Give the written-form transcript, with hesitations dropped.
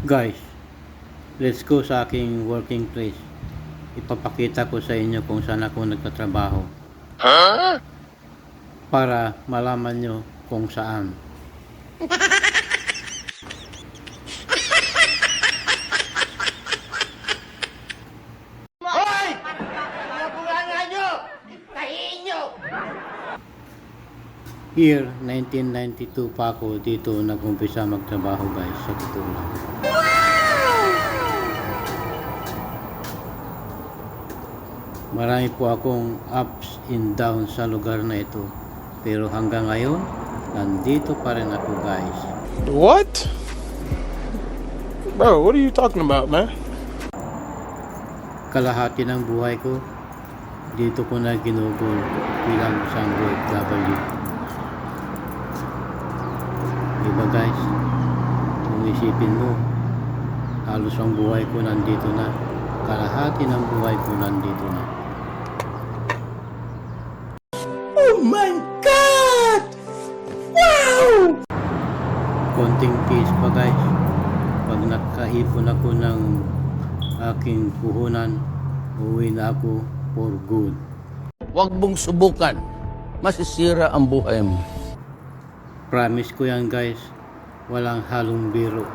Guys, let's go sa aking working place. Ipapakita ko sa inyo kung saan ako nagtatrabaho. Para malaman nyo kung saan. Hoy! Mga bunganga nyo! Tahiin nyo! Year 1992 pa ako dito nag-umpisa magtrabaho guys, sa totoo lang. Marami po akong ups and downs sa lugar na ito. Pero hanggang ngayon, nandito pa rin ako guys. What? Bro, what are you talking about, man? Kalahati ng buhay ko, dito ko na ginugol bilang isang OFW. Diba guys? Kung isipin mo, halos ang buhay ko nandito na. Kalahati ng buhay ko nandito na. Oh my God! Wow! Konting tiis pa guys. Pag nakaipon ako ng aking puhunan, uwi na ako for good. Huwag mong subukan. Masisira ang buhay mo. Promise ko yan guys, walang halong biro.